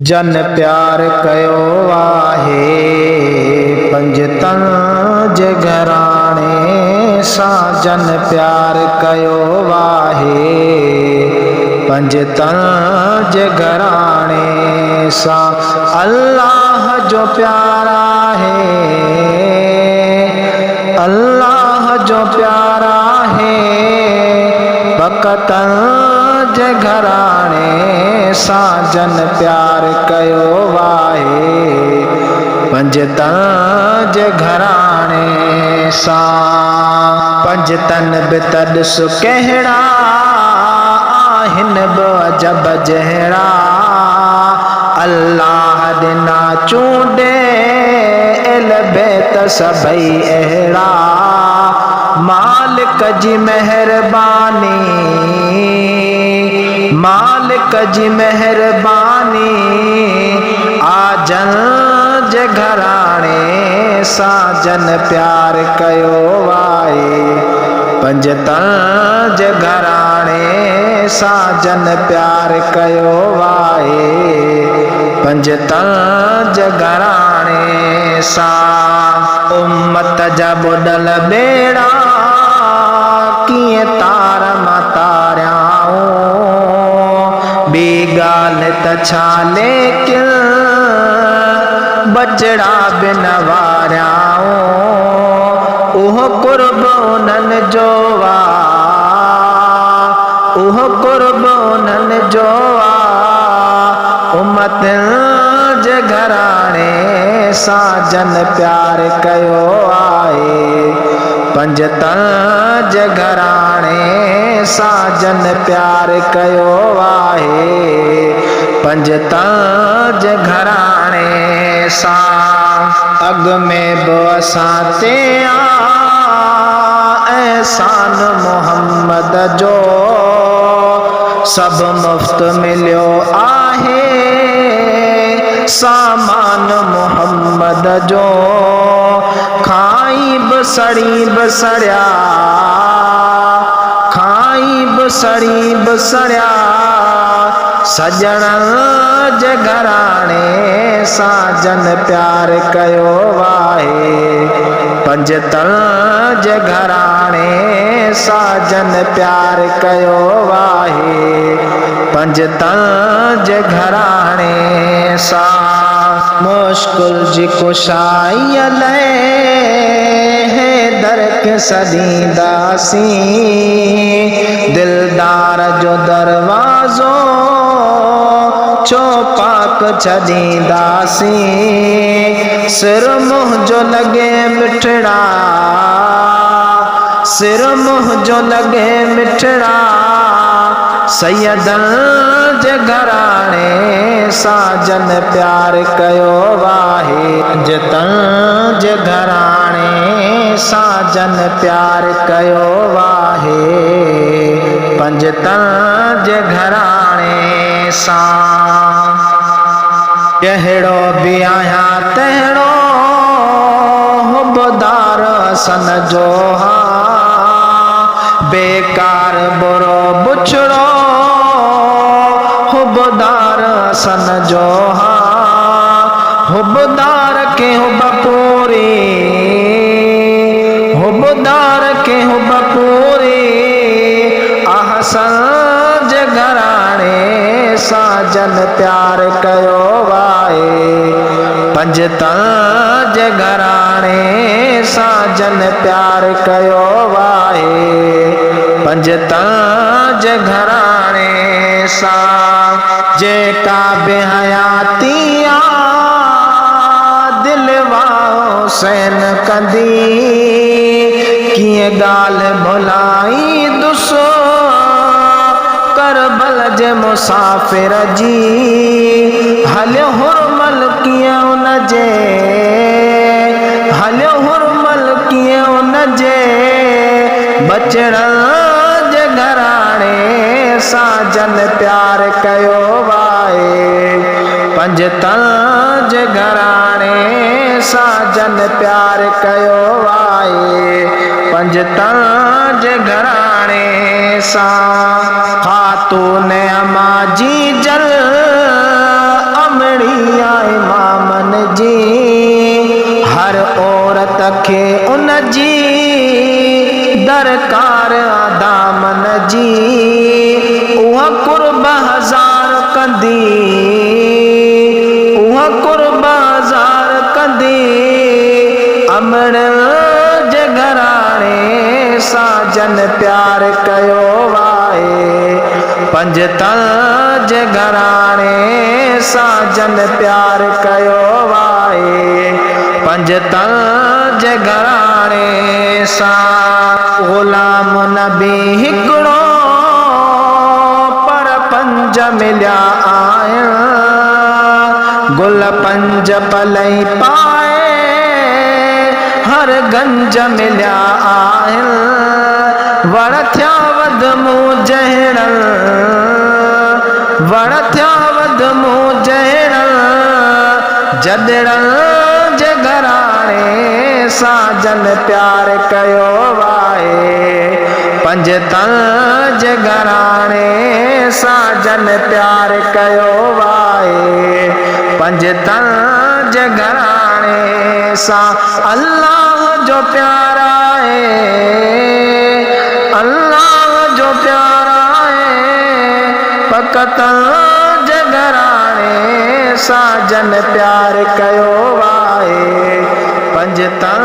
जन प्यार कयो आहे पंजतन जे घराणे सां जन प्यार कयो आहे पंजतन जे घराणे सां अल्लाह जो प्यार आहे अल्लाह जो प्यार आहे बकतन जे घराणे सां जन प्यार कयो आहे पंजतन जे घराणे सां पंजतन बि त ॾिस कहिड़ा आहिनि बि अजब जहिड़ा अल्लाह ॾिना चूंडे बेत सभई अहिड़ा मालिक जी मेहरबानी मालिक जी मेहरबानी आजन जे घराणे सां जन प्यार कयो आहे पंजतन जे घराणे सां जन प्यार कयो आहे पंजतन जे घराणे सां उम्मत जा बुॾल बेड़ा कीअं तार मां तारियाऊं ॿी ॻाल्हि त छा लेकिन बचड़ा बि न वारियाऊं उहो कुर्ब उन्हनि जो आहे उहो कुर्ब उन्हनि जो आहे उम्मतनि जे घराणे सां जन प्यार कयो आहे पंजतन जे घराणे सां जन प्यार कयो आहे पंजतन जे घराणे सां अॻ में बि असां ते एहसान मोहम्मद जो सभु मुफ़्त मिलियो आहे सामान मोहम्मद जो खाई बि सड़ी बि सड़िया खाई बि सड़ी बि सड़िया सजणन जे घराणे सां जन प्यार कयो आहे पंजतन जे घराणे सां जन प्यार कयो आहे पंजतन जे घराणे सां मुश्किल जी कुशाई लाइ दर के सॾींदासीं दिलदार जो दरवाज़ो छो पाक छॾींदासीं सिर मुंहिंजो लॻे मिठड़ा सिर मुंहिंजो लॻे मिठड़ा सैयदन जे घराणे सां जन प्यार कयो आहे पंजतन जे घराणे सां जन प्यार कयो आहे पंजतन जे घराणे सां कहिड़ो बि आहियां तहिड़ो हुबदार सन जो हा बेकार बुरो बुछड़ो हुबदार सन जो हा हुबदार के हुब पूरी हुबदार के हुब पूरी अहसन जे घराणे सां जन प्यार कयो आहे पंजतन जे घराणे सां जन प्यार कयो आहे पंजतन जे घराणे सां जेका बि हयाती दिल वाओ सैन कंदी कीअं ॻाल्हि भुलाई दुसो करबल जे मुसाफ़िर जी हलियो हुरमल कीअं उन जे हलियो हुरमल कीअं उन जे बचड़न जे घराणे सां जन प्यार कयो आहे पंजतन जे घराणे सां जन प्यार कयो आहे पंजतन जे घराणे सां खातून अमा जी जल जी दरकार दामन जी उहा कुर्ब हज़ार कंदी उहा कुर्ब हज़ार कंदी अमड़ जे घराणे साजन प्यार कयो वाए पंजतन जे घराणे साजन प्यार कयो वाए पंजतन जे घराणे सा ग़ुलाम नबी हिकिड़ो पर पंज मिलिया आहिनि गुल पंज पलई पाए हर गंज मिलिया आहिनि वण थिया वध मूं जहिड़न वण थिया वध मूं जहिड़न जॾड़न जे घराणे साजन प्यार कयो वाए पंजतन जे घराणे साजन प्यार कयो वाए पंजतन जे घराणे सा अल्लाह जो प्यारा है अल्लाह जो प्यारा है पकतन जे घराणे साजन प्यार कयो वाए पंजतन